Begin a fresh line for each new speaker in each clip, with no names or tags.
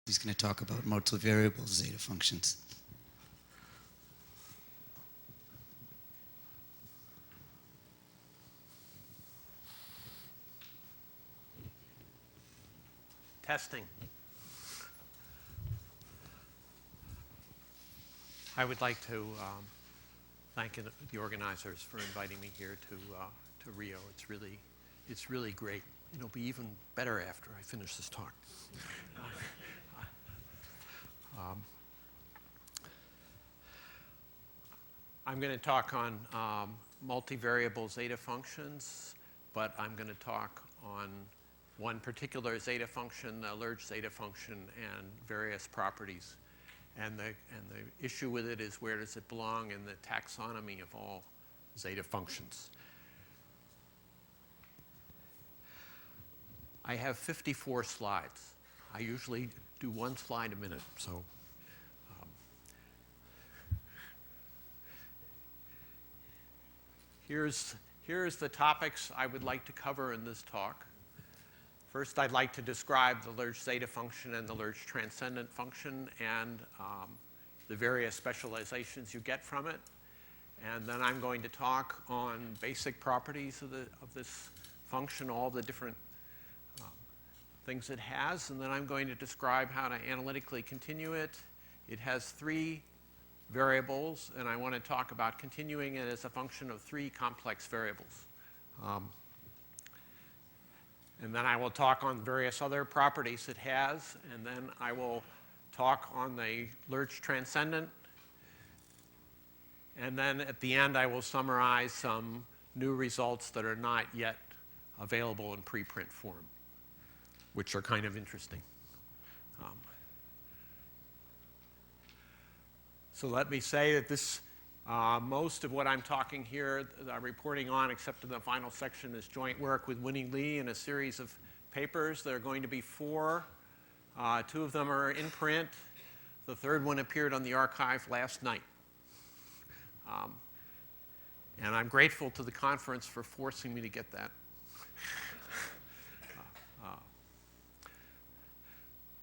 He's going to talk about multivariable zeta functions.
Testing. I would like to thank the organizers for inviting me here to Rio. It's really great. It'll be even better after I finish this talk. I'm going to talk on multivariable zeta functions, but I'm going to talk on one particular zeta function, the Lerch zeta function, and various properties. And the issue with it is, where does it belong in the taxonomy of all zeta functions? I have 54 slides. I usually do one slide a minute, so here's the topics I would like to cover in this talk. First, I'd like to describe the Lerch zeta function and the Lerch Transcendent function and the various specializations you get from it. And then I'm going to talk on basic properties of this function, all the different things it has. And then I'm going to describe how to analytically continue it. It has 3 variables, and I want to talk about continuing it as a function of 3 complex variables. And then I will talk on various other properties it has, and then I will talk on the Lerch Transcendent. And then at the end, I will summarize some new results that are not yet available in preprint form, which are kind of interesting. So let me say that this most of what I'm talking here, I'm reporting on, except in the final section, is joint work with Winnie Lee in a series of papers. There are going to be 4. 2 of them are in print. The 3rd one appeared on the archive last night. And I'm grateful to the conference for forcing me to get that.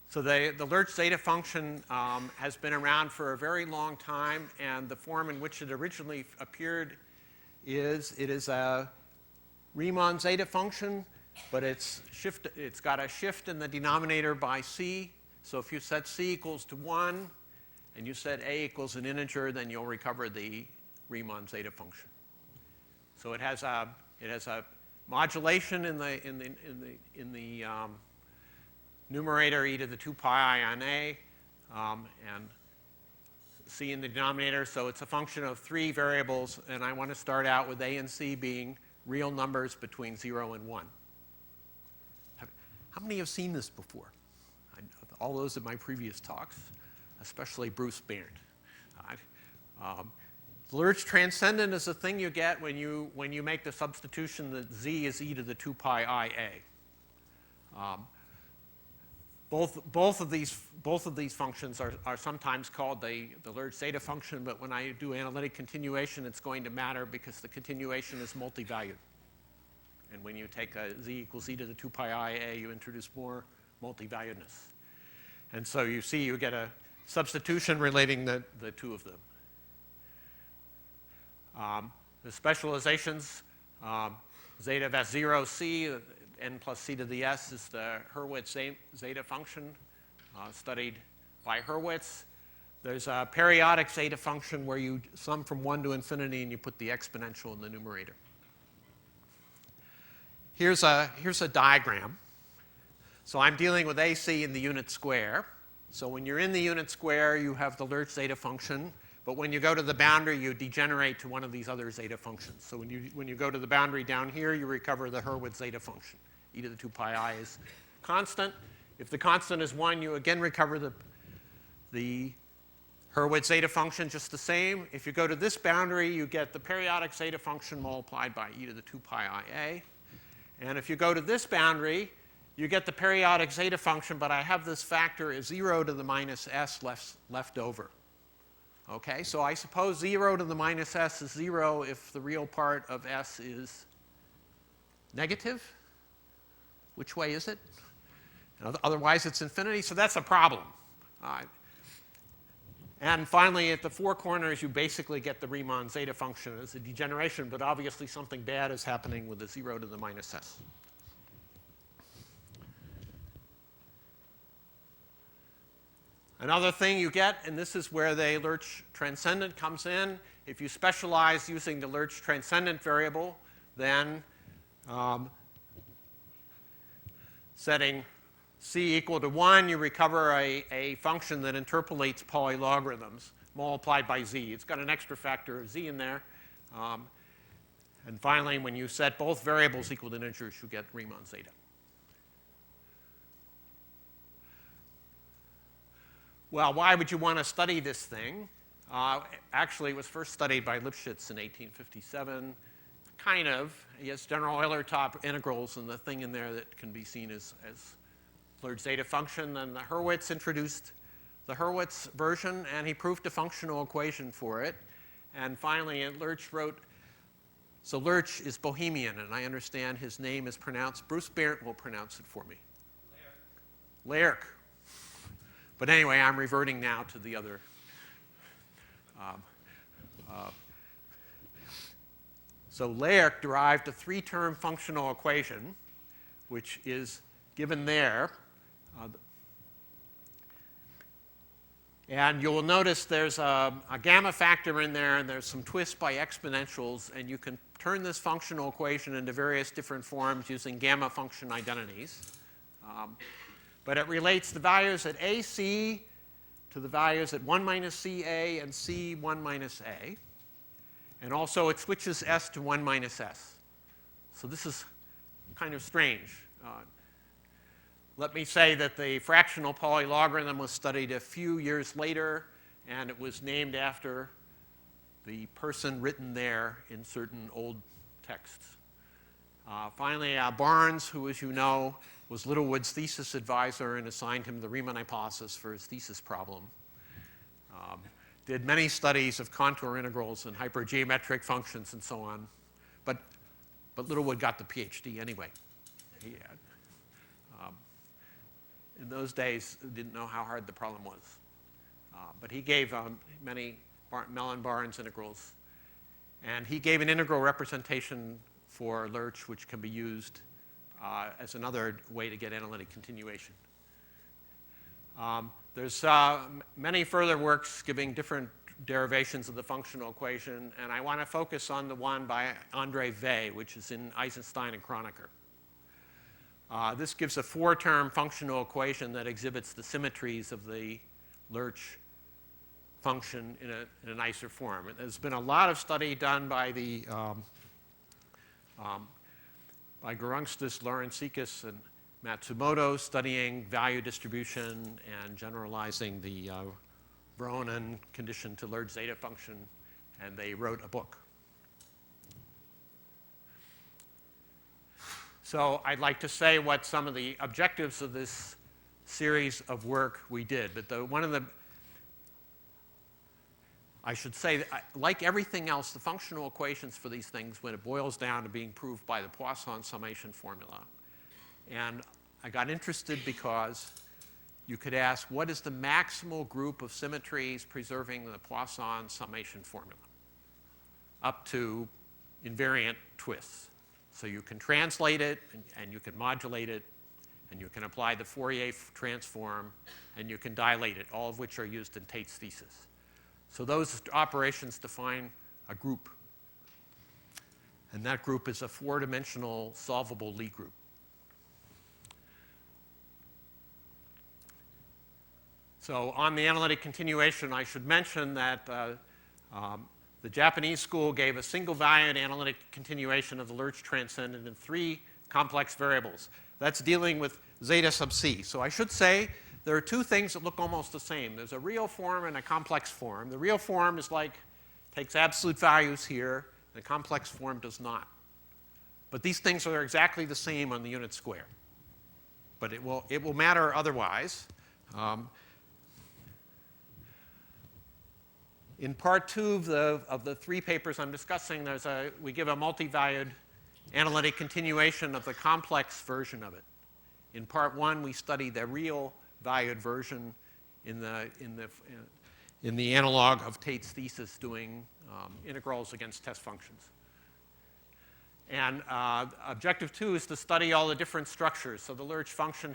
So the Lerch zeta function has been around for a very long time, and the form in which it originally appeared is it is a Riemann zeta function, but it's got a shift in the denominator by c. So if you set c equals to 1 and you set a equals an integer, then you'll recover the Riemann zeta function. So it has a modulation in the numerator e to the 2 pi I on a, and c in the denominator. So it's a function of 3 variables, and I want to start out with a and c being real numbers between 0 and 1. How many have seen this before? All those in my previous talks, especially Bruce Baird. Lerch Transcendent is a thing you get when you make the substitution that z is e to the 2 pi I a. Both of these functions are sometimes called the Lerch zeta function, but when I do analytic continuation, it's going to matter because the continuation is multi-valued. And when you take a z equals e to the 2 pi I a, you introduce more multi-valuedness. And so you see you get a substitution relating the 2 of them. The specializations, zeta of S0 c, n plus c to the s is the Hurwitz zeta function studied by Hurwitz. There's a periodic zeta function where you sum from 1 to infinity and you put the exponential in the numerator. Here's a diagram. So I'm dealing with AC in the unit square. So when you're in the unit square, you have the Lerch zeta function. But when you go to the boundary, you degenerate to one of these other zeta functions. So when you go to the boundary down here, you recover the Hurwitz zeta function. E to the 2 pi I is constant. If the constant is 1, you again recover the Hurwitz zeta function just the same. If you go to this boundary, you get the periodic zeta function multiplied by e to the 2 pi I a. And if you go to this boundary, you get the periodic zeta function, but I have this factor as 0 to the minus s left over. Okay, so I suppose 0 to the minus s is 0 if the real part of s is negative. Which way is it? Otherwise, it's infinity, so that's a problem. And finally, at the four corners, you basically get the Riemann zeta function as a degeneration, but obviously something bad is happening with the 0 to the minus s. Another thing you get, and this is where the Lerch Transcendent comes in, if you specialize using the Lerch Transcendent variable, then setting c equal to 1, you recover a function that interpolates polylogarithms multiplied by z. It's got an extra factor of z in there. And finally, when you set both variables equal to integers, you get Riemann zeta. Well, why would you want to study this thing? Actually, it was first studied by Lipschitz in 1857. Kind of. He has general Euler-top integrals and the thing in there that can be seen as Lerch zeta function. Then the Hurwitz introduced the Hurwitz version, and he proved a functional equation for it. And finally, Lerch wrote, so Lerch is Bohemian, and I understand his name is pronounced, Bruce Barrett will pronounce it for me. Lerch. But anyway, I'm reverting now to the other. So Lerch derived a three-term functional equation, which is given there. And you'll notice there's a gamma factor in there, and there's some twists by exponentials, and you can turn this functional equation into various different forms using gamma function identities. But it relates the values at AC to the values at 1 minus CA and C 1 minus A. And also it switches S to 1 minus S. So this is kind of strange. Let me say that the fractional polylogarithm was studied a few years later, and it was named after the person written there in certain old texts. Finally, Barnes, who, as you know, was Littlewood's thesis advisor and assigned him the Riemann hypothesis for his thesis problem. Did many studies of contour integrals and hypergeometric functions and so on. But Littlewood got the PhD anyway. He had. In those days, didn't know how hard the problem was. But he gave many Mellon-Barnes integrals. And he gave an integral representation for Lerch, which can be used as another way to get analytic continuation. There's many further works giving different derivations of the functional equation, and I want to focus on the one by André Weil, which is in Eisenstein and Kronecker. This gives a four-term functional equation that exhibits the symmetries of the Lerch function in a nicer form. There's been a lot of study done by by Gerungstis, Laurensikis, and Matsumoto studying value distribution and generalizing the Veronin condition to Lerch zeta function, and they wrote a book. So I'd like to say what some of the objectives of this series of work we did. But I should say, that, like everything else, the functional equations for these things, when it boils down to being proved by the Poisson summation formula. And I got interested because you could ask, what is the maximal group of symmetries preserving the Poisson summation formula? Up to invariant twists. So you can translate it, and you can modulate it, and you can apply the Fourier transform, and you can dilate it, all of which are used in Tate's thesis. So those operations define a group. And that group is a four-dimensional solvable Lie group. So on the analytic continuation, I should mention that the Japanese school gave a single-valued analytic continuation of the Lerch Transcendent in 3 complex variables. That's dealing with zeta sub c. So I should say there are two things that look almost the same. There's a real form and a complex form. The real form is like, takes absolute values here. The complex form does not. But these things are exactly the same on the unit square. But it will matter otherwise. In part 2 of the 3 papers I'm discussing, we give a multi-valued analytic continuation of the complex version of it In part 1, we study the real valued version in the analog of Tate's thesis doing integrals against test functions. And objective 2 is to study all the different structures. So the Lerch function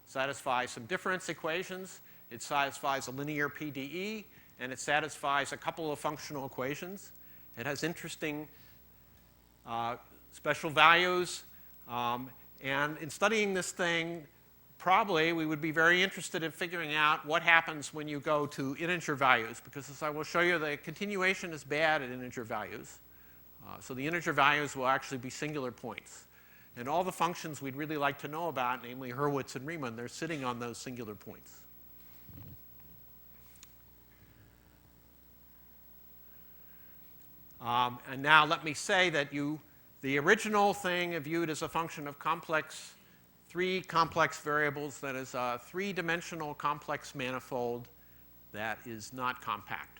satisfies some difference equations. It satisfies a linear PDE, and it satisfies a couple of functional equations. It has interesting special values. And in studying this thing, probably we would be very interested in figuring out what happens when you go to integer values, because as I will show you, the continuation is bad at integer values. So the integer values will actually be singular points. And all the functions we'd really like to know about, namely Hurwitz and Riemann, they're sitting on those singular points. And now let me say that the original thing viewed as a function of three complex variables, that is a three-dimensional complex manifold that is not compact.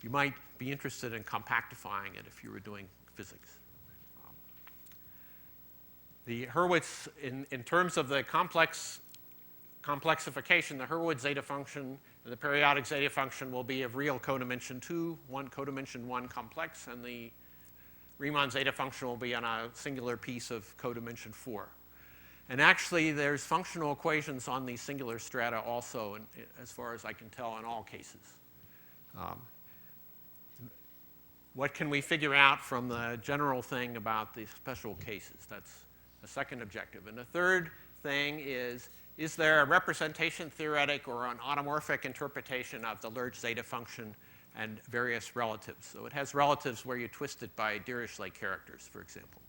You might be interested in compactifying it if you were doing physics. The Hurwitz, in terms of the complexification, the Hurwitz zeta function and the periodic zeta function will be of real codimension 2, one codimension 1 complex, and the Riemann zeta function will be on a singular piece of codimension 4. And actually, there's functional equations on these singular strata also, as far as I can tell, in all cases. What can we figure out from the general thing about the special cases? That's the second objective. And the third thing is there a representation theoretic or an automorphic interpretation of the Lerch zeta function and various relatives? So it has relatives where you twist it by Dirichlet characters, for example.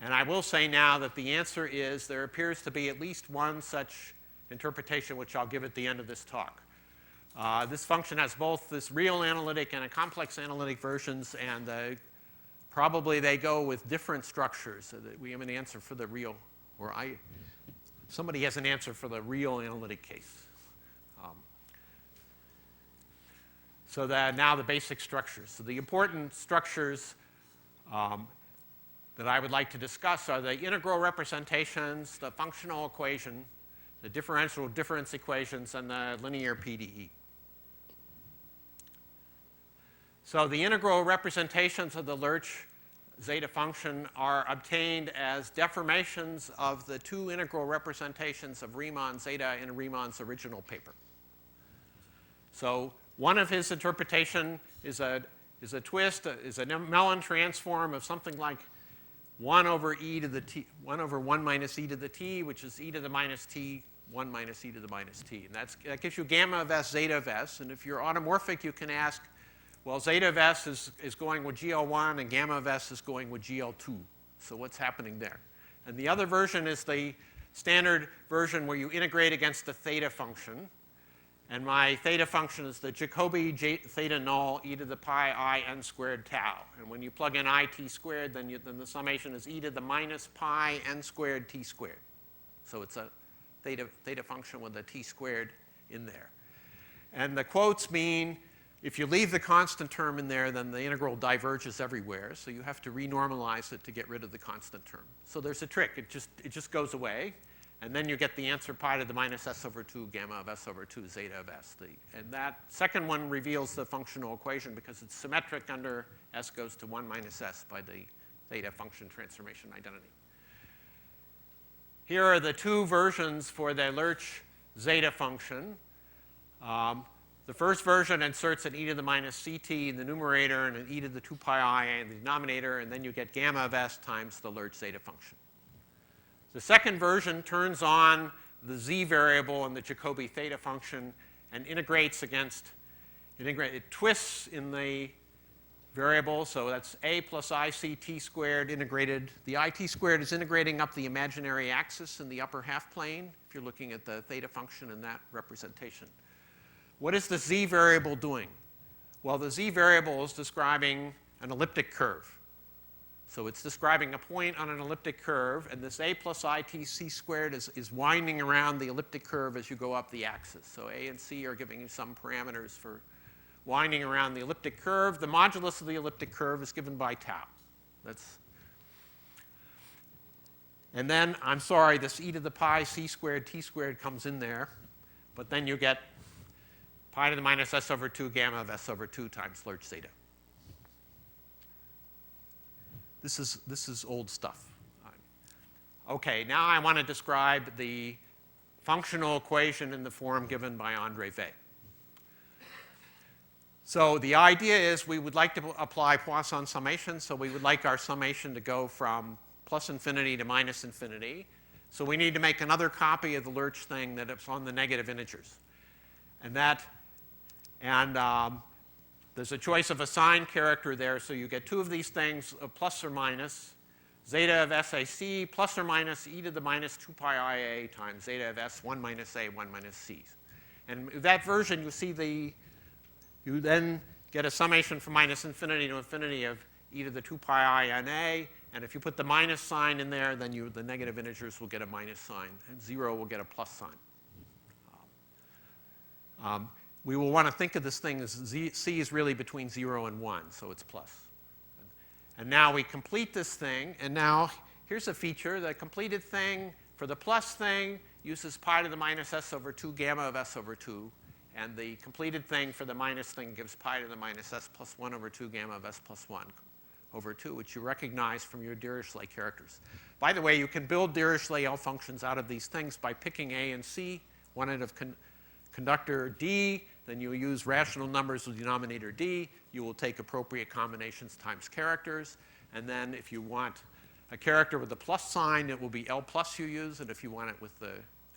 And I will say now that the answer is there appears to be at least one such interpretation, which I'll give at the end of this talk. This function has both this real analytic and a complex analytic versions, and probably they go with different structures, so that we have an answer for the real, or somebody has an answer for the real analytic case. So that now the basic structures. So the important structures that I would like to discuss are the integral representations, the functional equation, the differential difference equations, and the linear PDE. So the integral representations of the Lerch zeta function are obtained as deformations of the two integral representations of Riemann zeta in Riemann's original paper. So one of his interpretation is a twist, is a Mellin transform of something like 1 over 1 minus e to the t, which is e to the minus t, 1 minus e to the minus t. And that gives you gamma of s, zeta of s. And if you're automorphic, you can ask, well, zeta of s is going with GL1 and gamma of s is going with GL2. So what's happening there? And the other version is the standard version where you integrate against the theta function. And my theta function is the Jacobi theta null e to the pi I n squared tau. And when you plug in I t squared, then the summation is e to the minus pi n squared t squared. So it's a theta function with a t squared in there. And the quotes mean if you leave the constant term in there, then the integral diverges everywhere. So you have to renormalize it to get rid of the constant term. So there's a trick. It just goes away. And then you get the answer pi to the minus s over 2 gamma of s over 2 zeta of s. And that second one reveals the functional equation because it's symmetric under s goes to 1 minus s by the theta function transformation identity. Here are the two versions for the Lerch zeta function. The first version inserts an e to the minus ct in the numerator and an e to the 2 pi I in the denominator, and then you get gamma of s times the Lerch zeta function. The second version turns on the z variable in the Jacobi theta function and integrates it twists in the variable, so that's a plus ic t squared integrated. The it squared is integrating up the imaginary axis in the upper half plane, if you're looking at the theta function in that representation. What is the z variable doing? Well, the z variable is describing an elliptic curve. So it's describing a point on an elliptic curve, and this a plus itc squared is winding around the elliptic curve as you go up the axis. So a and c are giving you some parameters for winding around the elliptic curve. The modulus of the elliptic curve is given by tau. And then, I'm sorry, this e to the pi c squared t squared comes in there. But then you get pi to the minus s over 2 gamma of s over 2 times Lerch zeta. This is old stuff. Okay, now I want to describe the functional equation in the form given by André Weil. So the idea is we would like to apply Poisson summation. So we would like our summation to go from plus infinity to minus infinity. So we need to make another copy of the Lerch thing that is on the negative integers. And there's a choice of a sign character there. So you get two of these things, a plus or minus. Zeta of SAC plus or minus e to the minus 2 pi ia times zeta of s 1 minus a 1 minus c. And in that version, you then get a summation from minus infinity to infinity of e to the 2 pi I n a. And if you put the minus sign in there, then the negative integers will get a minus sign, and 0 will get a plus sign. We will want to think of this thing as c is really between 0 and 1, so it's plus. And now we complete this thing, and now here's a feature. The completed thing for the plus thing uses pi to the minus s over 2 gamma of s over 2. And the completed thing for the minus thing gives pi to the minus s plus 1 over 2 gamma of s plus 1 over 2, which you recognize from your Dirichlet characters. By the way, you can build Dirichlet L functions out of these things by picking A and C, one end of conductor D. Then you use rational numbers with denominator D. You will take appropriate combinations times characters. And then if you want a character with a plus sign, it will be L plus you use. And if you want it with the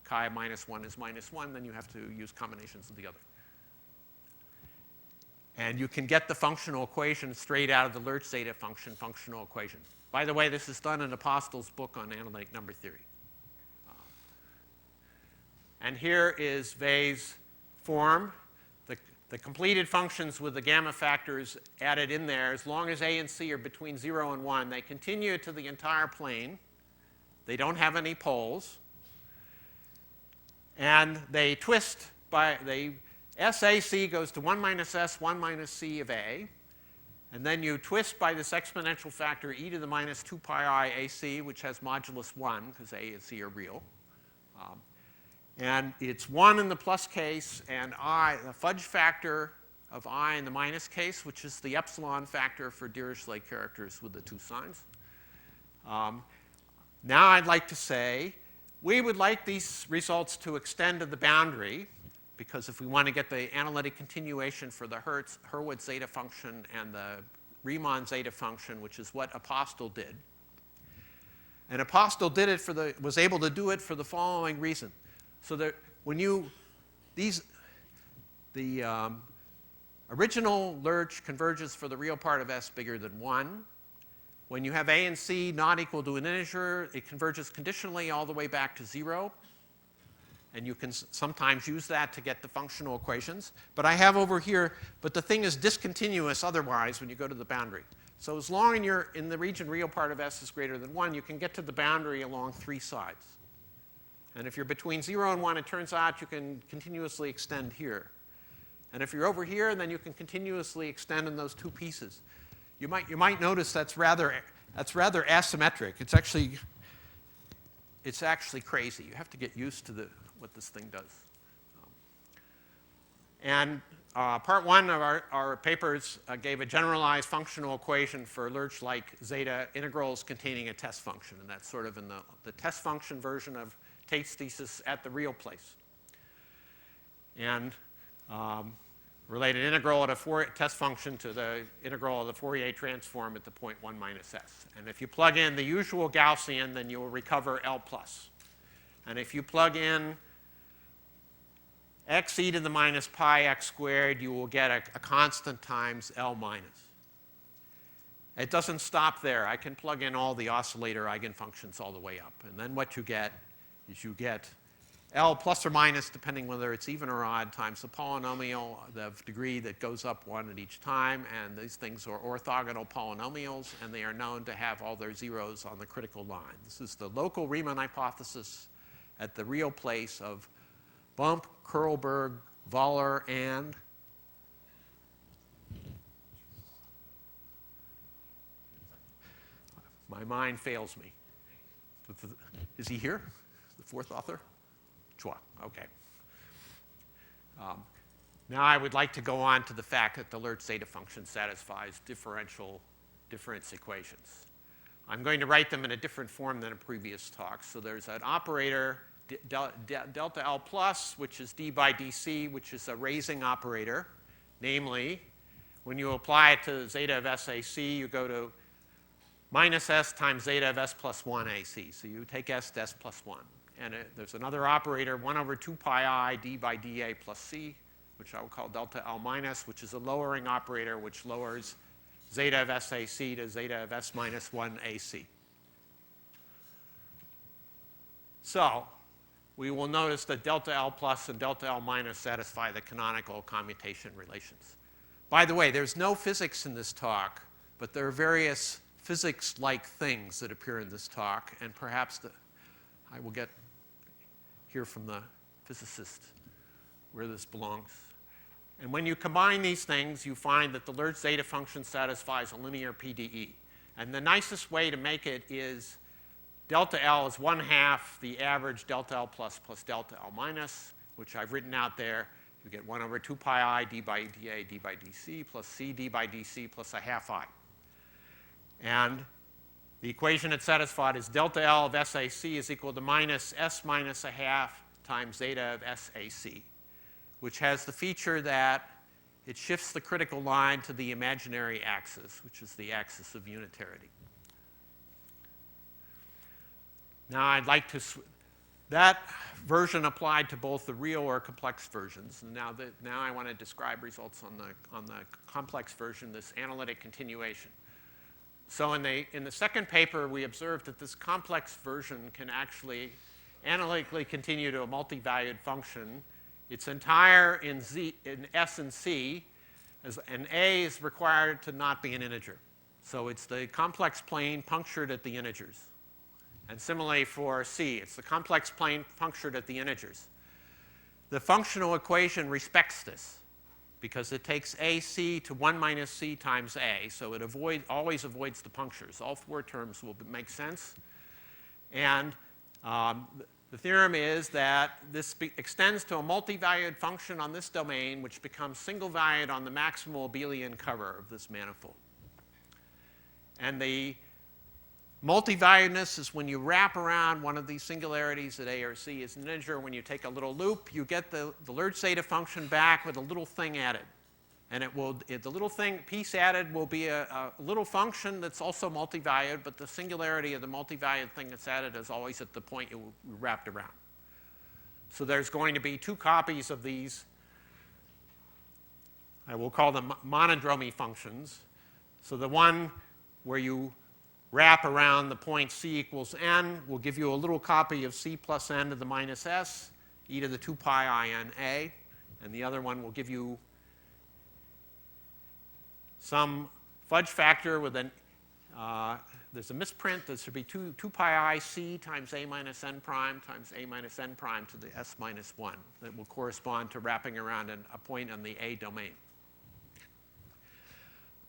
chi minus 1 is minus 1, then you have to use combinations of the other. And you can get the functional equation straight out of the Lerch zeta function functional equation. By the way, this is done in Apostle's book on analytic number theory. And here is Weil's form. The completed functions with the gamma factors added in there, as long as a and c are between 0 and 1, they continue to the entire plane. They don't have any poles. And they twist by, SAC goes to 1 minus s, 1 minus c of a. And then you twist by this exponential factor e to the minus 2 pi I ac, which has modulus 1, because a and c are real. And it's 1 in the plus case, and the fudge factor of I in the minus case, which is the epsilon factor for Dirichlet characters with the two signs. Now I'd like to say we would like these results to extend to the boundary, because if we want to get the analytic continuation for the Hurwitz zeta function and the Riemann zeta function, which is what Apostle did. And Apostle was able to do it for the following reason. So that when the original Lerch converges for the real part of s bigger than 1. When you have a and c not equal to an integer, it converges conditionally all the way back to 0. And you can sometimes use that to get the functional equations. But I have over here, but the thing is discontinuous otherwise when you go to the boundary. So as long as you're in the region real part of s is greater than 1, you can get to the boundary along 3 sides. And if you're between 0 and 1, it turns out you can continuously extend here. And if you're over here, then you can continuously extend in those two pieces. You might notice that's rather asymmetric. It's actually crazy. You have to get used to what this thing does. And part 1 of our papers gave a generalized functional equation for Lerch-like zeta integrals containing a test function. And that's sort of in the test function version of Tate's thesis at the real place. And related integral at a test function to the integral of the Fourier transform at the point 1 minus s. And if you plug in the usual Gaussian, then you will recover L plus. And if you plug in x e to the minus pi x squared, you will get a constant times L minus. It doesn't stop there. I can plug in all the oscillator eigenfunctions all the way up. And then what you get is you get L plus or minus, depending whether it's even or odd, times the polynomial of degree that goes up 1 at each time. And these things are orthogonal polynomials, and they are known to have all their zeros on the critical line. This is the local Riemann hypothesis at the real place of Bump, Kurlberg, Waller, and my mind fails me. Is he here? The fourth author? Chua. Okay. Now I would like to go on to the fact that the Lerch zeta function satisfies difference equations. I'm going to write them in a different form than a previous talk. So there's an operator, delta L plus, which is d by dc, which is a raising operator. Namely, when you apply it to zeta of SAC, you go to minus s times zeta of s plus 1 AC. So you take s to s plus 1. And there's another operator, 1 over 2 pi I d by dA plus c, which I will call delta L minus, which is a lowering operator which lowers zeta of SAC to zeta of s minus 1 AC. So we will notice that delta L plus and delta L minus satisfy the canonical commutation relations. By the way, there's no physics in this talk, but there are various physics-like things that appear in this talk, and perhaps I will hear from the physicist where this belongs. And when you combine these things, you find that the Lerch zeta function satisfies a linear PDE. And the nicest way to make it is delta L is 1/2 the average delta L plus delta L minus, which I've written out there. You get 1 over 2 pi I d by dA d by dc plus c d by dc plus a half I. And the equation it satisfied is delta L of SAC is equal to minus s minus a half times zeta of SAC, which has the feature that it shifts the critical line to the imaginary axis, which is the axis of unitarity. Now I'd like to, that version applied to both the real or complex versions. And now I want to describe results on the complex version, this analytic continuation. So in the second paper, we observed that this complex version can actually analytically continue to a multi-valued function. It's entire in S and C, and A is required to not be an integer. So it's the complex plane punctured at the integers. And similarly for C, it's the complex plane punctured at the integers. The functional equation respects this because it takes AC to 1 minus C times A, so it always avoids the punctures. All 4 terms will make sense. And the theorem is that this extends to a multi-valued function on this domain, which becomes single-valued on the maximal abelian cover of this manifold. And the multi-valuedness is when you wrap around one of these singularities at A or C as an integer. When you take a little loop, you get the Lerch zeta function back with a little thing added. And the little thing, piece added, will be a little function that's also multi-valued, but the singularity of the multi-valued thing that's added is always at the point you wrapped around. So there's going to be 2 copies of these. I will call them monodromy functions. So the one where you wrap around the point c equals n will give you a little copy of c plus n to the minus s, e to the 2 pi I n a. And the other one will give you some fudge factor with there's a misprint. There should be 2 pi I c times a minus n prime times a minus n prime to the s minus 1. That will correspond to wrapping around a point on the A domain.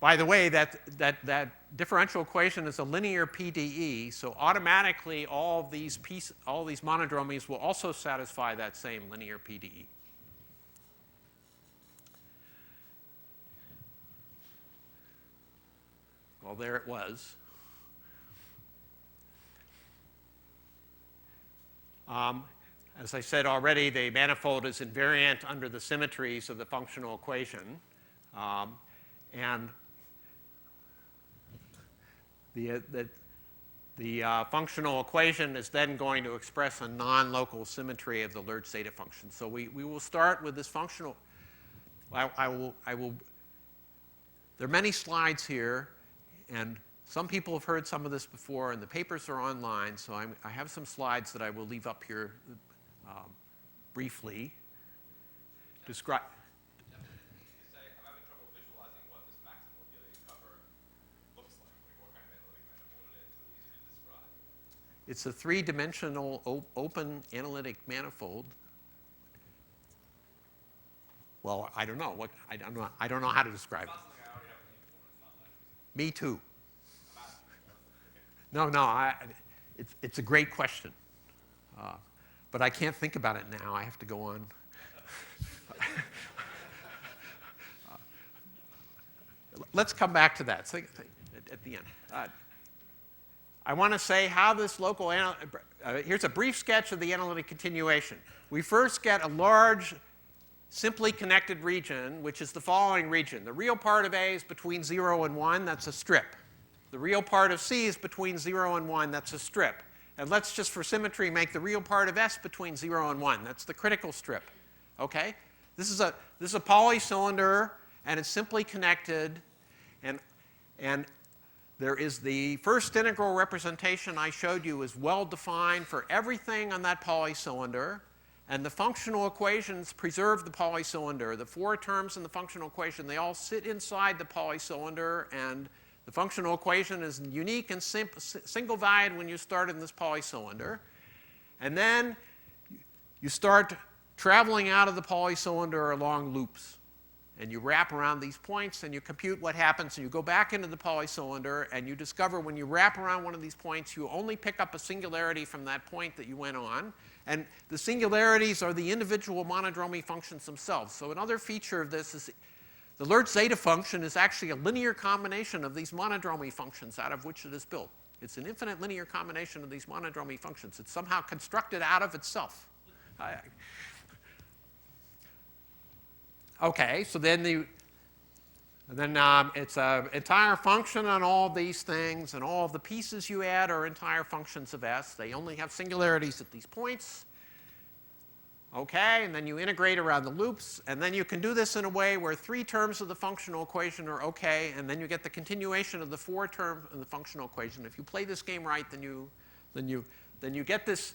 By the way, that differential equation is a linear PDE, so automatically all these monodromies will also satisfy that same linear PDE. Well, there it was. As I said already, the manifold is invariant under the symmetries of the functional equation. And the functional equation is then going to express a non-local symmetry of the Lerch zeta function. So we will start with this functional. There are many slides here, and some people have heard some of this before, and the papers are online. So I have some slides that I will leave up here briefly. Describe. It's a 3-dimensional open analytic manifold. Well, I don't know. I don't know how to describe it. Me too. No. It's a great question. But I can't think about it now. I have to go on. Let's come back to that at the end. I want to say how this local, here's a brief sketch of the analytic continuation. We first get a large, simply connected region, which is the following region. The real part of A is between 0 and 1. That's a strip. The real part of C is between 0 and 1. That's a strip. And let's just, for symmetry, make the real part of S between 0 and 1. That's the critical strip. Okay? This is a polycylinder, and it's simply connected. And there is the first integral representation I showed you is well defined for everything on that polycylinder. And the functional equations preserve the polycylinder. The 4 terms in the functional equation, they all sit inside the polycylinder. And the functional equation is unique and single-valued when you start in this polycylinder. And then you start traveling out of the polycylinder along loops. And you wrap around these points, and you compute what happens, and you go back into the polycylinder, and you discover when you wrap around one of these points, you only pick up a singularity from that point that you went on. And the singularities are the individual monodromy functions themselves. So another feature of this is the Lerch zeta function is actually a linear combination of these monodromy functions out of which it is built. It's an infinite linear combination of these monodromy functions. It's somehow constructed out of itself. Okay, so then it's an entire function on all these things, and all of the pieces you add are entire functions of S. They only have singularities at these points. Okay, and then you integrate around the loops, and then you can do this in a way where 3 terms of the functional equation are okay, and then you get the continuation of the 4 terms in the functional equation. If you play this game right, then you get this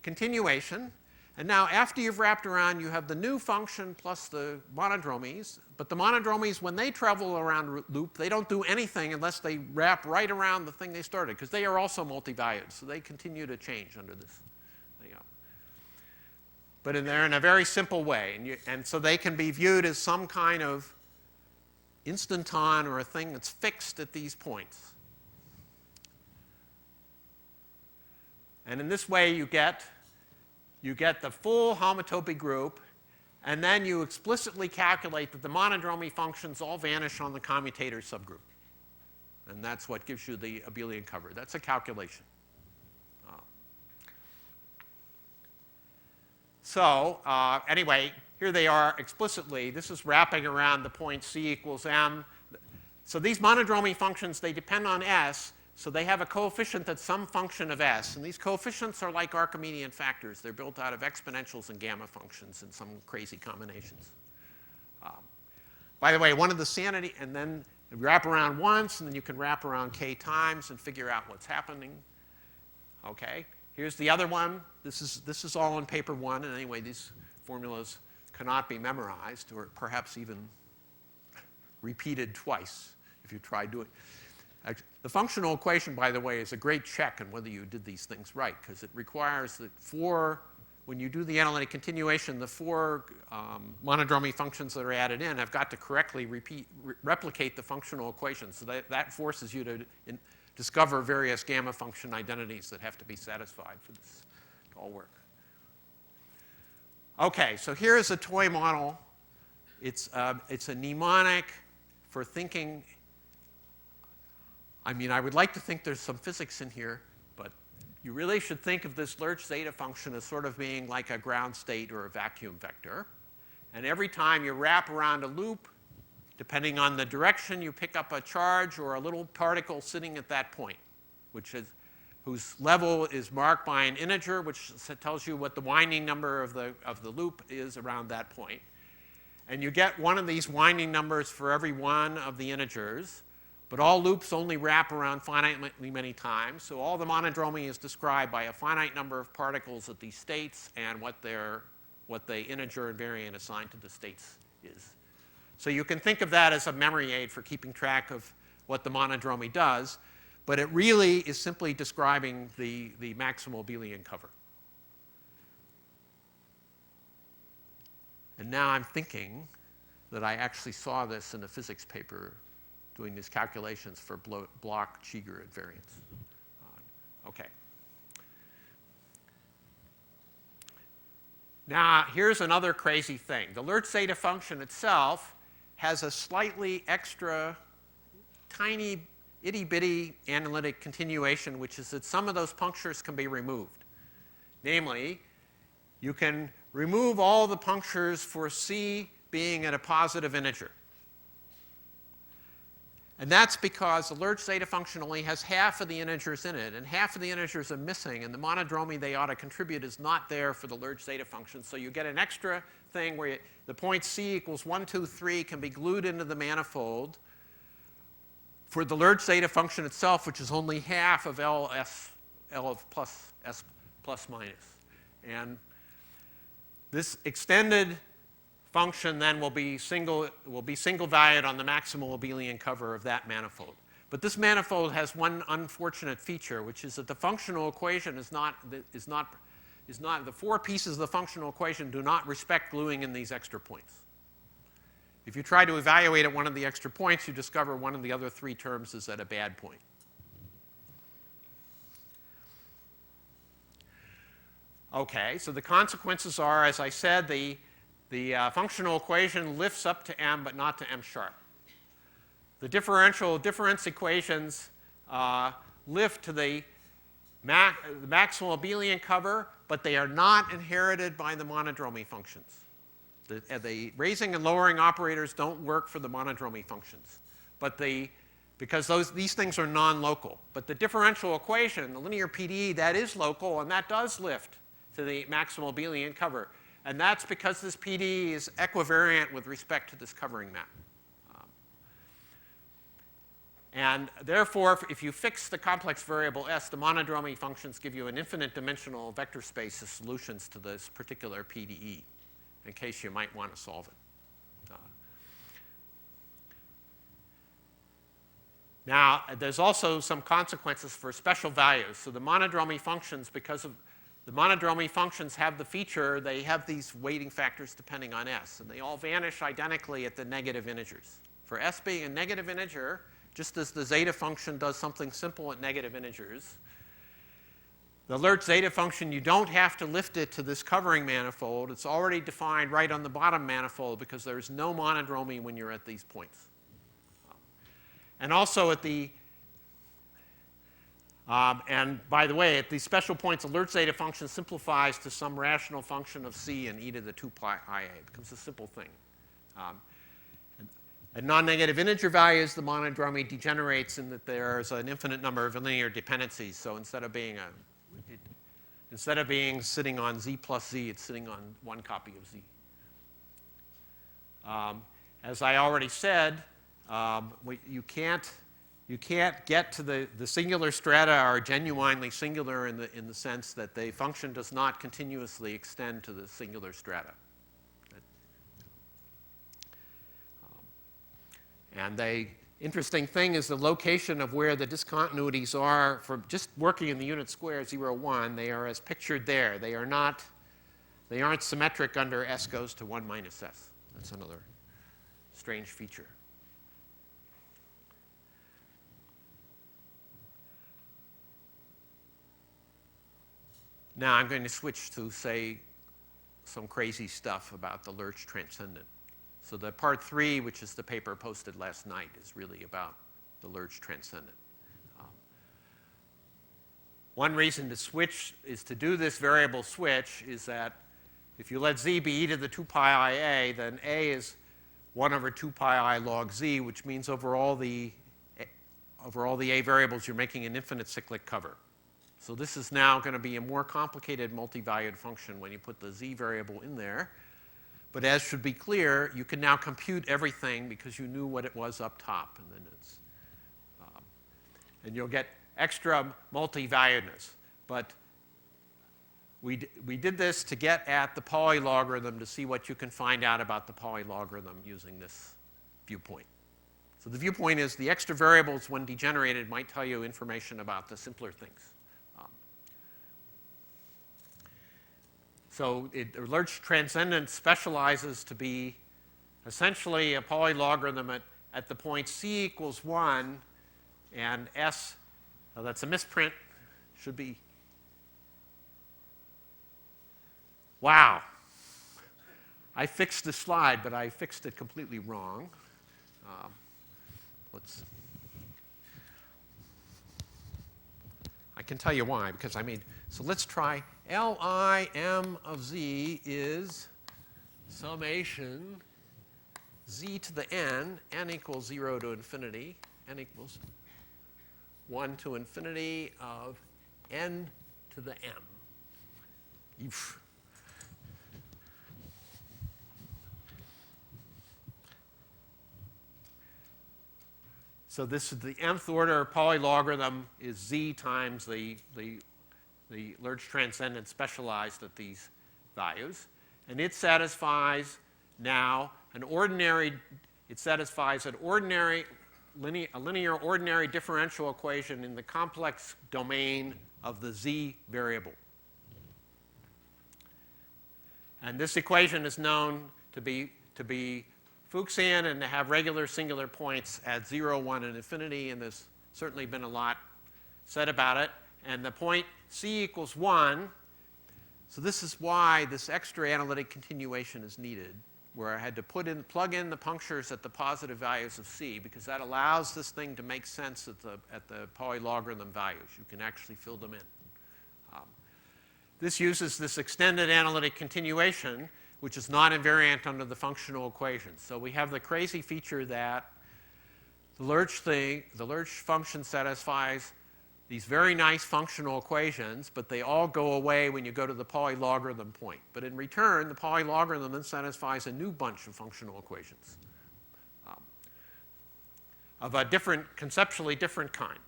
continuation. And now, after you've wrapped around, you have the new function plus the monodromies. But the monodromies, when they travel around loop, they don't do anything unless they wrap right around the thing they started, because they are also multivalued. So they continue to change under this. But they're in a very simple way. And so they can be viewed as some kind of instanton or a thing that's fixed at these points. And in this way, you get the full homotopy group, and then you explicitly calculate that the monodromy functions all vanish on the commutator subgroup. And that's what gives you the abelian cover. That's a calculation. So anyway, here they are explicitly. This is wrapping around the point C equals M. So these monodromy functions, they depend on S. So they have a coefficient that's some function of S. And these coefficients are like Archimedean factors. They're built out of exponentials and gamma functions in some crazy combinations. By the way, one of the sanity, and then you wrap around once, and then you can wrap around k times and figure out what's happening. Okay, here's the other one. This is all in paper 1. And anyway, these formulas cannot be memorized or perhaps even repeated twice if you try doing it. The functional equation, by the way, is a great check on whether you did these things right, because it requires that when you do the analytic continuation, the 4 monodromy functions that are added in have got to correctly replicate the functional equation. So that forces you to discover various gamma function identities that have to be satisfied for this to all work. Okay, so here is a toy model. It's a mnemonic for thinking. I mean, I would like to think there's some physics in here, but you really should think of this Lerch zeta function as sort of being like a ground state or a vacuum vector. And every time you wrap around a loop, depending on the direction, you pick up a charge or a little particle sitting at that point, whose level is marked by an integer, which tells you what the winding number of the loop is around that point. And you get one of these winding numbers for every one of the integers. But all loops only wrap around finitely many times. So all the monodromy is described by a finite number of particles at these states and what the integer invariant assigned to the states is. So you can think of that as a memory aid for keeping track of what the monodromy does. But it really is simply describing the maximal abelian cover. And now I'm thinking that I actually saw this in a physics paper doing these calculations for Bloch-Cheeger invariance. Okay. Now, here's another crazy thing. The Lerch zeta function itself has a slightly extra, tiny, itty-bitty analytic continuation, which is that some of those punctures can be removed. Namely, you can remove all the punctures for c being at a positive integer. And that's because the Lerch zeta function only has half of the integers in it, and half of the integers are missing, and the monodromy they ought to contribute is not there for the Lerch zeta function. So you get an extra thing where the point c equals 1, 2, 3 can be glued into the manifold for the Lerch zeta function itself, which is only half of L of plus s plus minus. And this extended function then will be single valued on the maximal abelian cover of that manifold. But this manifold has one unfortunate feature, which is that the functional equation is not the four pieces of the functional equation do not respect gluing in these extra points. If you try to evaluate at one of the extra points, you discover one of the other three terms is at a bad point. Okay, so the consequences are, as I said, the functional equation lifts up to m, but not to m sharp. The difference equations lift to the maximal abelian cover, but they are not inherited by the monodromy functions. The raising and lowering operators don't work for the monodromy functions, because these things are non-local. But the differential equation, the linear PDE, that is local, and that does lift to the maximal abelian cover. And that's because this PDE is equivariant with respect to this covering map. And therefore, if you fix the complex variable s, the monodromy functions give you an infinite dimensional vector space of solutions to this particular PDE, in case you might want to solve it. Now, there's also some consequences for special values. So the monodromy functions, because of the monodromy functions have the feature, they have these weighting factors depending on s, and they all vanish identically at the negative integers. For s being a negative integer, just as the zeta function does something simple at negative integers, the Lerch zeta function, you don't have to lift it to this covering manifold. It's already defined right on the bottom manifold because there's no monodromy when you're at these points. And also at the and by the way, at these special points, the Lerch zeta function simplifies to some rational function of c and e to the 2 pi ia. It becomes a simple thing. At non-negative integer values, the monodromy degenerates in that there's an infinite number of linear dependencies. So instead of being sitting on z plus z, it's sitting on one copy of z. As I already said, you can't get to the singular strata are genuinely singular in the sense that the function does not continuously extend to the singular strata. And the interesting thing is the location of where the discontinuities are for just working in the unit square 0, 1. They are as pictured there. They aren't symmetric under s goes to 1 minus s. That's another strange feature. Now I'm going to switch to say some crazy stuff about the Lerch Transcendent. So the part 3, which is the paper posted last night, is really about the Lerch Transcendent. One reason to switch is to do this variable switch is that if you let z be e to the 2 pi ia, then a is 1 over 2 pi I log z, which means over all the a variables, you're making an infinite cyclic cover. So this is now going to be a more complicated multi-valued function when you put the z variable in there. But as should be clear, you can now compute everything because you knew what it was up top. And then and you'll get extra multi-valuedness. But we did this to get at the Pauli logarithm to see what you can find out about the Pauli logarithm using this viewpoint. So the viewpoint is the extra variables, when degenerated, might tell you information about the simpler things. So Lerch Transcendent specializes to be essentially a Pauli logarithm at the point c equals 1 and s, that's a misprint, should be, wow. I fixed the slide, but I fixed it completely wrong. I can tell you why, because so let's try Lim of z is summation z to the n equals 0 to infinity, n equals 1 to infinity of n to the m. Oof. So this is the nth order polylogarithm is z times the Lerch Transcendent specialized at these values. And it satisfies now a linear ordinary differential equation in the complex domain of the z variable. And this equation is known to be Fuchsian and to have regular singular points at 0, 1, and infinity, and there's certainly been a lot said about it. And the point c equals 1, so this is why this extra analytic continuation is needed, where I had to plug in the punctures at the positive values of c, because that allows this thing to make sense at the polylogarithm values. You can actually fill them in. This uses this extended analytic continuation, which is not invariant under the functional equations. So we have the crazy feature that the Lerch function satisfies these very nice functional equations, but they all go away when you go to the polylogarithm point. But in return, the polylogarithm then satisfies a new bunch of functional equations of a conceptually different kind.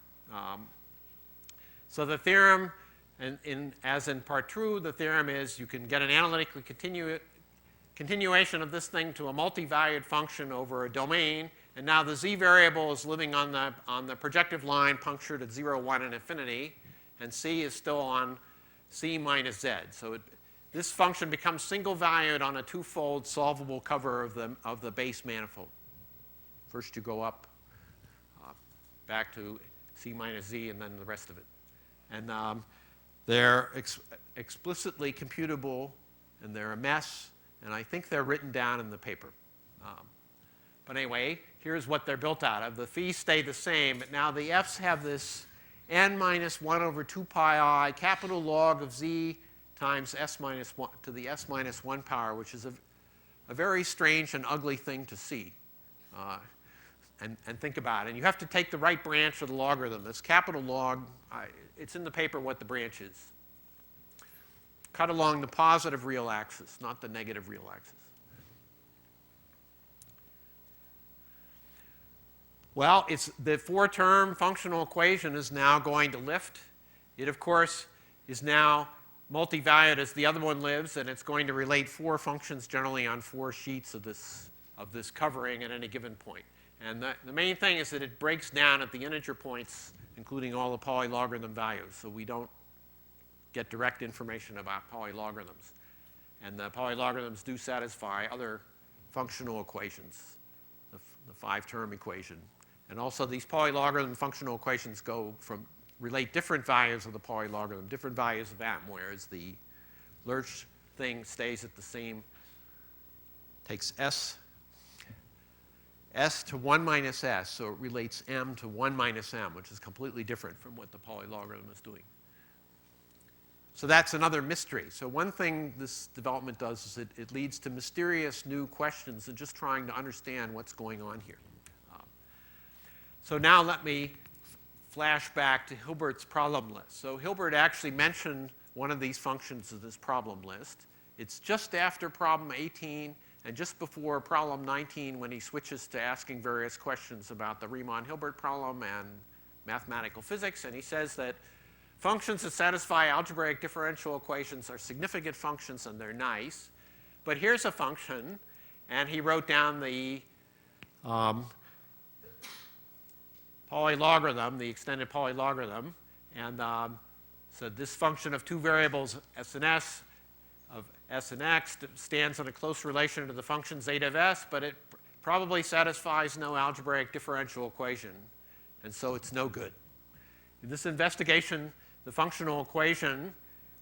So the theorem, as in part 2, the theorem is you can get an analytically continuation of this thing to a multi-valued function over a domain, and now the z variable is living on the projective line punctured at 0, 1, and infinity, and c is still on c minus z. So this function becomes single-valued on a twofold solvable cover of the base manifold. First you go up back to c minus z, and then the rest of it. And they're explicitly computable, and they're a mess. And I think they're written down in the paper. But anyway, here's what they're built out of. The phis stay the same, but now the f's have this n minus 1 over 2 pi I capital log of z times s minus 1 to the s minus 1 power, which is a very strange and ugly thing to see and think about. And you have to take the right branch of the logarithm. This capital log, it's in the paper what the branch is. Cut along the positive real axis, not the negative real axis. Well, the 4-term functional equation is now going to lift. It, of course, is now multi-valued as the other one lives, and it's going to relate 4 functions generally on 4 sheets of this covering at any given point. And the main thing is that it breaks down at the integer points, including all the polylogarithm values, so we don't get direct information about polylogarithms. And the polylogarithms do satisfy other functional equations, the 5-term equation. And also these polylogarithm functional equations relate different values of the polylogarithm, different values of m, whereas the Lerch thing stays at the same, takes s to 1 minus s, so it relates m to 1 minus m, which is completely different from what the polylogarithm is doing. So that's another mystery. So one thing this development does is it leads to mysterious new questions and just trying to understand what's going on here. So now let me flash back to Hilbert's problem list. So Hilbert actually mentioned one of these functions of this problem list. It's just after problem 18 and just before problem 19 when he switches to asking various questions about the Riemann-Hilbert problem and mathematical physics. And he says that functions that satisfy algebraic differential equations are significant functions, and they're nice. But here's a function, and he wrote down the polylogarithm, the extended polylogarithm, and said this function of 2 variables, s and s, of s and x, stands in a close relation to the function zeta of s, but it probably satisfies no algebraic differential equation, and so it's no good. In this investigation, the functional equation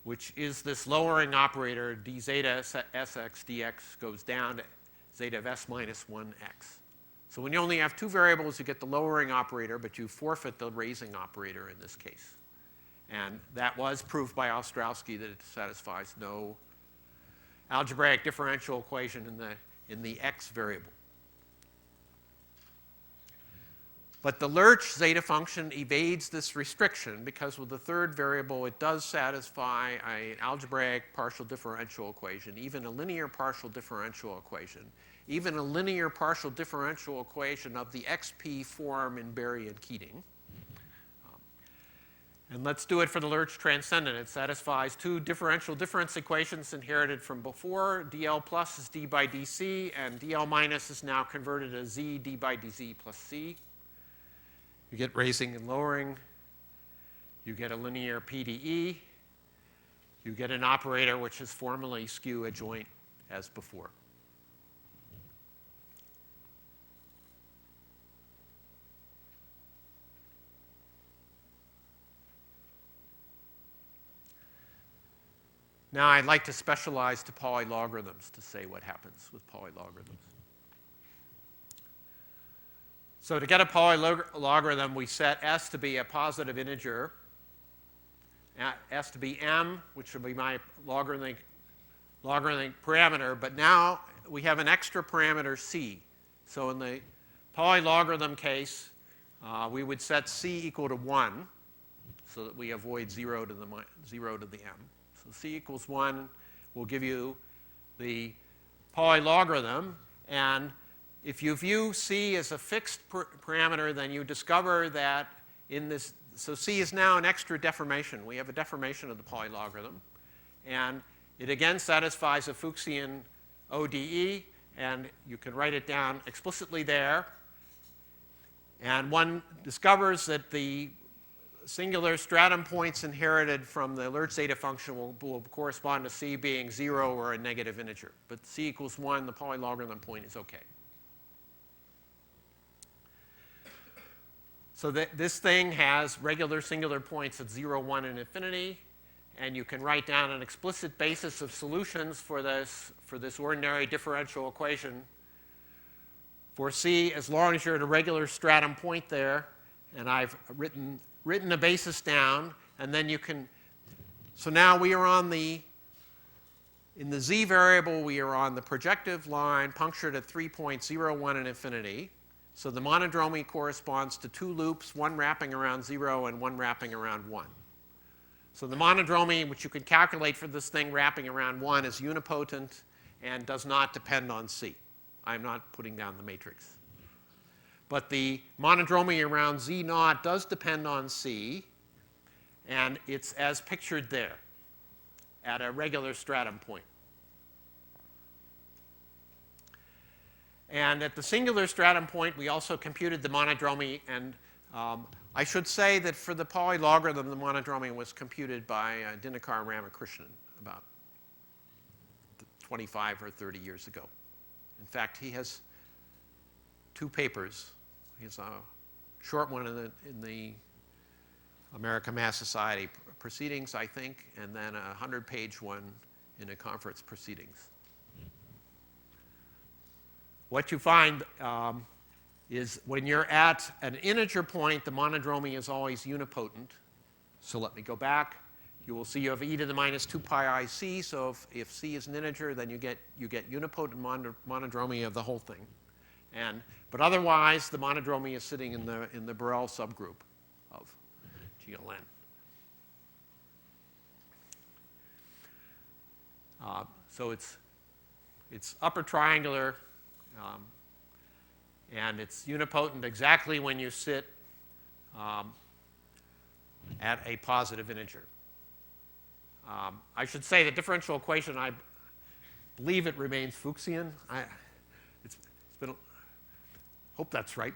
which is this lowering operator, d zeta sx dx goes down to zeta of s minus 1x. So when you only have two variables, you get the lowering operator, but you forfeit the raising operator in this case. And that was proved by Ostrowski that it satisfies no algebraic differential equation in the x variable. But the Lerch zeta function evades this restriction because with the third variable, it does satisfy an algebraic partial differential equation, even a linear partial differential equation, even a linear partial differential equation of the XP form in Berry and Keating. And let's do it for the Lerch Transcendent. It satisfies two differential difference equations inherited from before. dl plus is d by dc, and dl minus is now converted to z d by dz plus c. You get raising and lowering. You get a linear PDE. You get an operator which is formally skew adjoint as before. Now I'd like to specialize to polylogarithms to say what happens with polylogarithms. So to get a polylogarithm, we set s to be a positive integer, s to be m, which will be my logarithmic parameter. But now we have an extra parameter c. So in the polylogarithm case, we would set c equal to 1 so that we avoid 0 to the m. So c equals 1 will give you the polylogarithm. And if you view c as a fixed parameter, then you discover that in this, so c is now an extra deformation. We have a deformation of the polylogarithm. And it again satisfies a Fuchsian ODE, and you can write it down explicitly there. And one discovers that the singular stratum points inherited from the Lerch zeta function will correspond to c being 0 or a negative integer. But c equals 1, the polylogarithm point is OK. So this thing has regular singular points at 0, 1, and infinity. And you can write down an explicit basis of solutions for this ordinary differential equation for c as long as you're at a regular stratum point there. And I've written a basis down. And then you can, so now we are on in the z variable, we are on the projective line punctured at 3.01 and infinity. So the monodromy corresponds to two loops, one wrapping around 0 and one wrapping around 1. So the monodromy, which you can calculate for this thing wrapping around 1, is unipotent and does not depend on c. I'm not putting down the matrix. But the monodromy around z naught does depend on c, and it's as pictured there at a regular stratum point. And at the singular stratum point, we also computed the monodromy. And I should say that for the polylogarithm, the monodromy was computed by Dinakar Ramakrishnan about 25 or 30 years ago. In fact, he has two papers. He has a short one in the American Math Society proceedings, I think, and then a 100-page one in a conference proceedings. What you find is when you're at an integer point, the monodromy is always unipotent. So let me go back. You will see you have e to the minus 2 pi I c. So if c is an integer, then you get unipotent monodromy of the whole thing. But otherwise, the monodromy is sitting in the Borel subgroup of GLN. So it's upper triangular. And it's unipotent exactly when you sit at a positive integer. I should say the differential equation, I believe it remains Fuchsian. Hope that's right.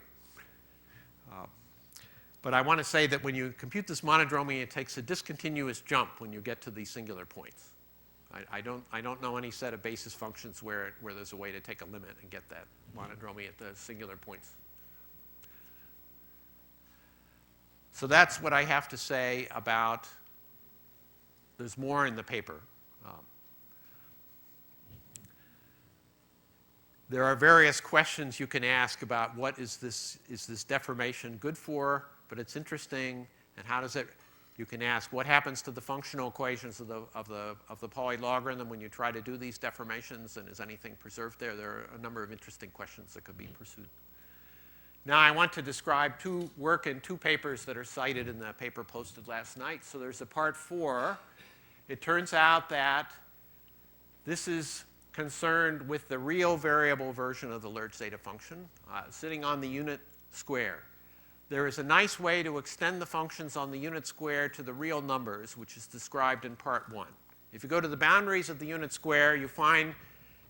But I want to say that when you compute this monodromy, it takes a discontinuous jump when you get to these singular points. I don't know any set of basis functions where there's a way to take a limit and get that monodromy at the singular points. So that's what I have to say about there's more in the paper. There are various questions you can ask about what is this deformation good for, but it's interesting, and how does it, you can ask what happens to the functional equations of the Pauli logarithm when you try to do these deformations, and is anything preserved there? There are a number of interesting questions that could be pursued. Now I want to describe work in two papers that are cited in the paper posted last night. So there's a part 4. It turns out that this is concerned with the real variable version of the Lerch zeta function, sitting on the unit square. There is a nice way to extend the functions on the unit square to the real numbers, which is described in part 1. If you go to the boundaries of the unit square, you find,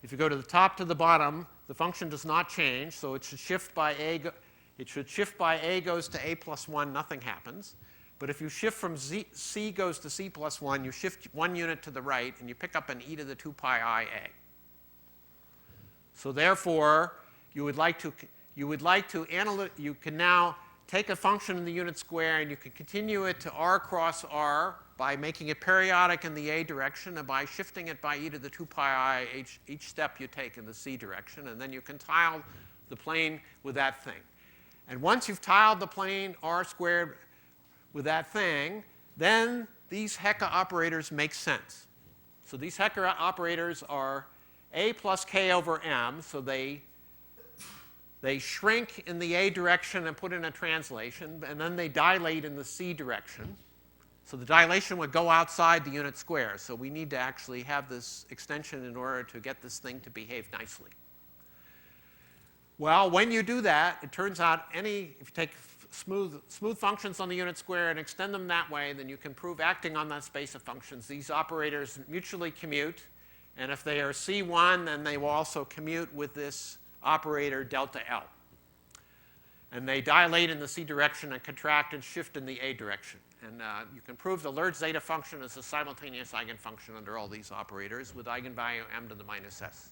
if you go to the top to the bottom, the function does not change, so it should shift by a. It should shift by a goes to a plus 1, nothing happens. But if you shift from c goes to c plus 1, you shift 1 unit to the right, and you pick up an e to the 2 pi I a. So therefore, you can now take a function in the unit square, and you can continue it to r cross r by making it periodic in the a direction, and by shifting it by e to the 2 pi I each step you take in the c direction. And then you can tile the plane with that thing. And once you've tiled the plane r squared with that thing, then these Hecke operators make sense. So these Hecke operators are a plus k over m, so they shrink in the a direction and put in a translation, and then they dilate in the c direction. So the dilation would go outside the unit square. So we need to actually have this extension in order to get this thing to behave nicely. Well, when you do that, it turns out if you take smooth functions on the unit square and extend them that way, then you can prove, acting on that space of functions, these operators mutually commute. And if they are C1, then they will also commute with this operator delta L. And they dilate in the C direction and contract and shift in the A direction. And you can prove the Lerch zeta function is a simultaneous eigenfunction under all these operators with eigenvalue m to the minus s.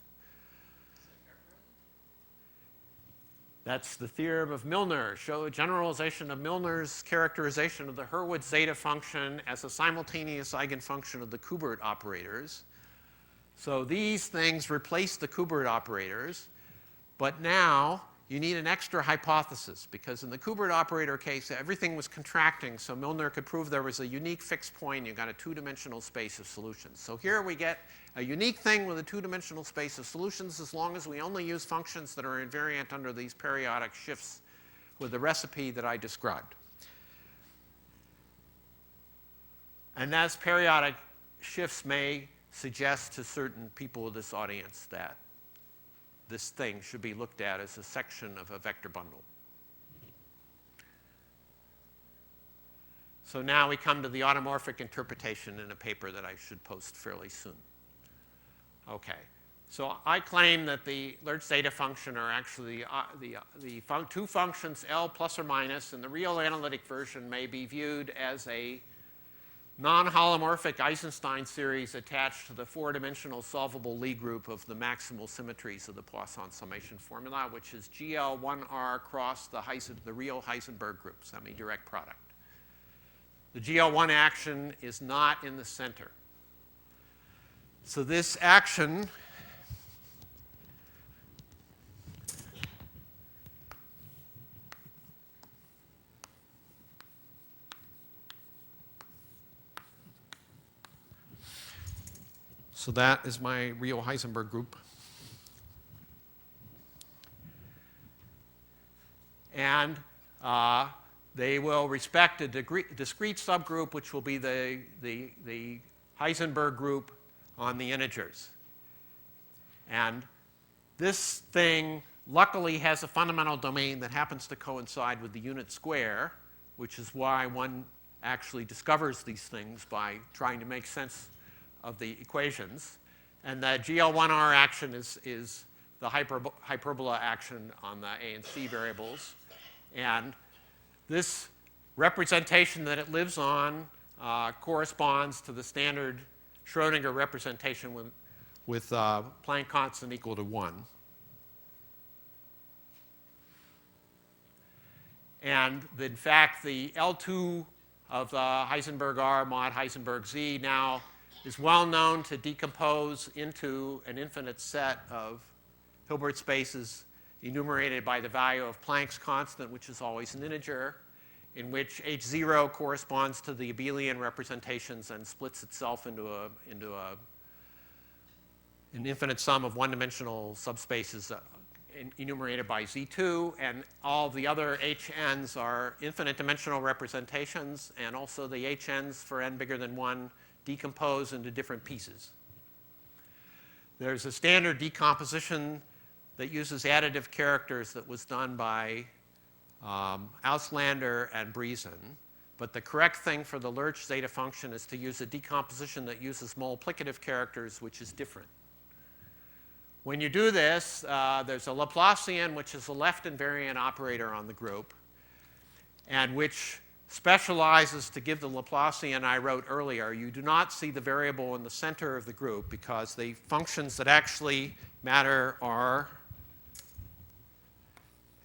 That's the theorem of Milnor. Show a generalization of Milnor's characterization of the Hurwitz zeta function as a simultaneous eigenfunction of the Kubert operators. So these things replace the Kubert operators, but now you need an extra hypothesis, because in the Kubert operator case, everything was contracting, so Milnor could prove there was a unique fixed point. You got a two-dimensional space of solutions. So here we get a unique thing with a two-dimensional space of solutions, as long as we only use functions that are invariant under these periodic shifts with the recipe that I described. And as periodic shifts may suggest to certain people of this audience that this thing should be looked at as a section of a vector bundle. So now we come to the automorphic interpretation in a paper that I should post fairly soon. Okay, so I claim that the Lerch zeta function are actually two functions, L plus or minus, and the real analytic version may be viewed as a non-holomorphic Eisenstein series attached to the four-dimensional solvable Lie group of the maximal symmetries of the Poisson summation formula, which is GL1R cross the real Heisenberg group, semi-direct product. The GL1 action is not in the center. So this action So that is my real Heisenberg group. And they will respect a discrete subgroup, which will be the Heisenberg group on the integers. And this thing luckily has a fundamental domain that happens to coincide with the unit square, which is why one actually discovers these things by trying to make sense of the equations. And the GL1R action is the hyperbola action on the A and C variables. And this representation that it lives on corresponds to the standard Schrodinger representation with Planck constant equal to 1. And in fact, the L2 of the Heisenberg R mod Heisenberg Z now is well known to decompose into an infinite set of Hilbert spaces enumerated by the value of Planck's constant, which is always an integer, in which H0 corresponds to the abelian representations and splits itself into an infinite sum of one-dimensional subspaces enumerated by Z2, and all the other HNs are infinite dimensional representations, and also the HNs for n bigger than 1 decompose into different pieces. There's a standard decomposition that uses additive characters that was done by Auslander and Briesen, but the correct thing for the Lerch zeta function is to use a decomposition that uses multiplicative characters, which is different. When you do this, there's a Laplacian, which is a left invariant operator on the group, and which specializes to give the Laplacian I wrote earlier. You do not see the variable in the center of the group because the functions that actually matter are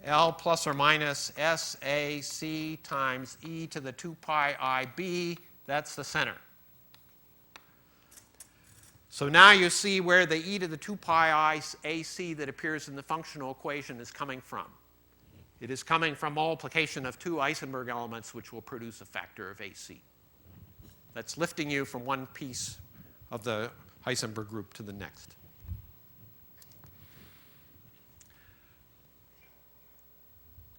L plus or minus SAC times e to the 2 pi IB. That's the center. So now you see where the e to the 2 pi I AC that appears in the functional equation is coming from. It is coming from multiplication of two Heisenberg elements, which will produce a factor of AC. That's lifting you from one piece of the Heisenberg group to the next.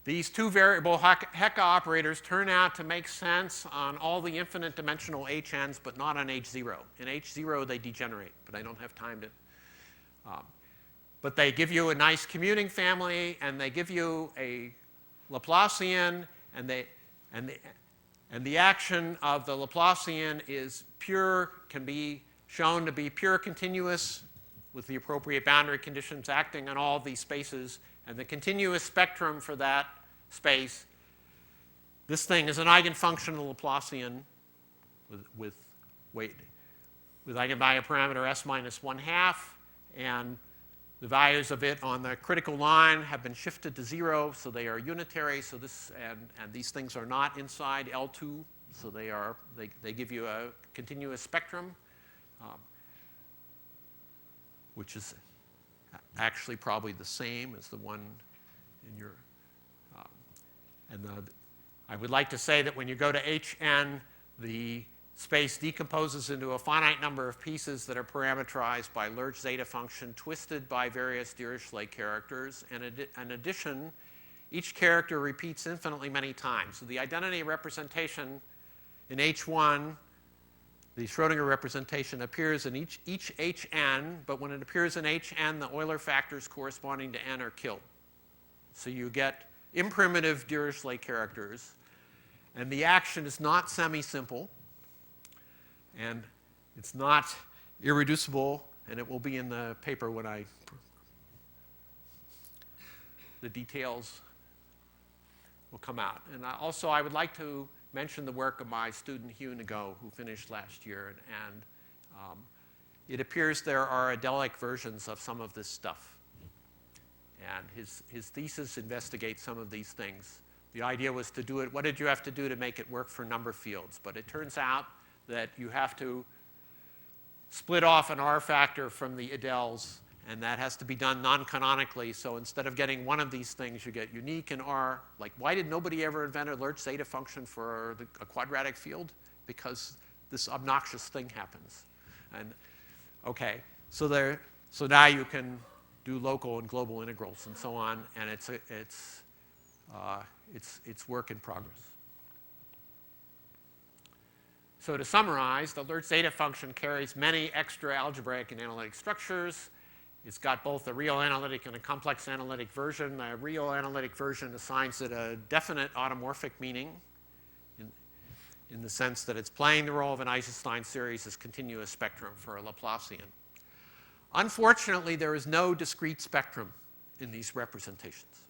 These two variable Hecke operators turn out to make sense on all the infinite dimensional HNs, but not on H0. In H0, they degenerate, but I don't have time to. But they give you a nice commuting family, and they give you a Laplacian, and the action of the Laplacian is pure, can be shown to be pure continuous with the appropriate boundary conditions acting on all these spaces. And the continuous spectrum for that space, this thing is an eigenfunction of the Laplacian with eigenvalue parameter s minus 1/2, and the values of it on the critical line have been shifted to 0, so they are unitary. So this and these things are not inside L2, so they give you a continuous spectrum, which is actually probably the same as the one in your, I would like to say that when you go to Hn, the space decomposes into a finite number of pieces that are parameterized by Lerch zeta function, twisted by various Dirichlet characters. And in addition, each character repeats infinitely many times. So the identity representation in H1, the Schrodinger representation, appears in each Hn, but when it appears in Hn, the Euler factors corresponding to n are killed. So you get imprimitive Dirichlet characters, and the action is not semi-simple, and it's not irreducible, and it will be in the paper when the details will come out. And also, I would like to mention the work of my student Hugh Nago, who finished last year, and it appears there are adelic versions of some of this stuff. And his thesis investigates some of these things. The idea was to do it, what did you have to do to make it work for number fields? But it turns out that you have to split off an R factor from the adels, and that has to be done non-canonically. So instead of getting one of these things, you get unique in R. Like, why did nobody ever invent a Lerch zeta function for a quadratic field? Because this obnoxious thing happens. And okay, so now you can do local and global integrals and so on, and it's work in progress. So to summarize, the Lerch zeta function carries many extra algebraic and analytic structures. It's got both a real analytic and a complex analytic version. The real analytic version assigns it a definite automorphic meaning in the sense that it's playing the role of an Eisenstein series as continuous spectrum for a Laplacian. Unfortunately, there is no discrete spectrum in these representations,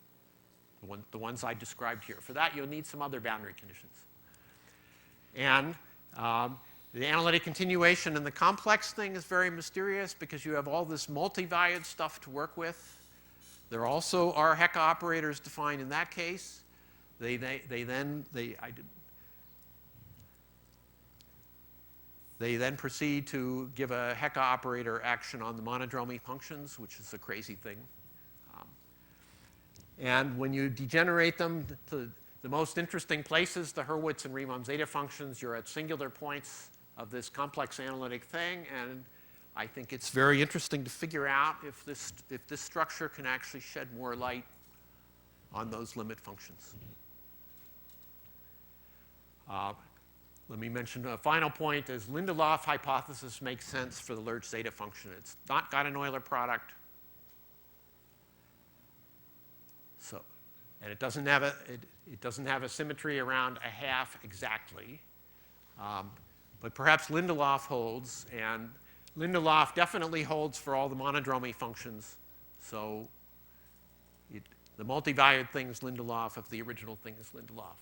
the ones I described here. For that, you'll need some other boundary conditions. And the analytic continuation and the complex thing is very mysterious because you have all this multi-valued stuff to work with. There also are Hecke operators defined in that case. They then proceed to give a Hecke operator action on the monodromy functions, which is a crazy thing. And when you degenerate them to the most interesting places, the Hurwitz and Riemann zeta functions, you're at singular points of this complex analytic thing. And I think it's very interesting to figure out if this structure can actually shed more light on those limit functions. Let me mention a final point is Lindelof hypothesis makes sense for the Lerch zeta function. It's not got an Euler product. So, and it doesn't have a symmetry around a half exactly. But perhaps Lindelof holds, and Lindelof definitely holds for all the monodromy functions. So the multivalued thing is Lindelof if the original thing is Lindelof.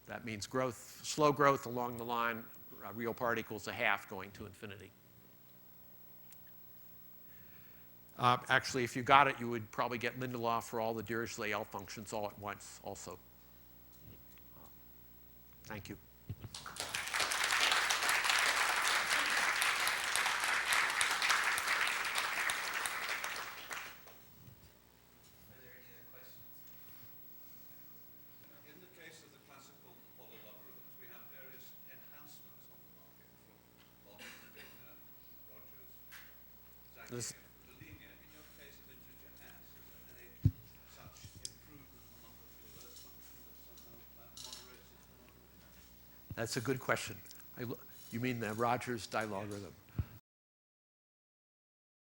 That means growth, slow growth along the line, real part equals a half going to infinity. Actually, if you got it, you would probably get Lindelof for all the Dirichlet functions all at once also. Thank you. This, that's a good question. You mean the Rogers logarithm?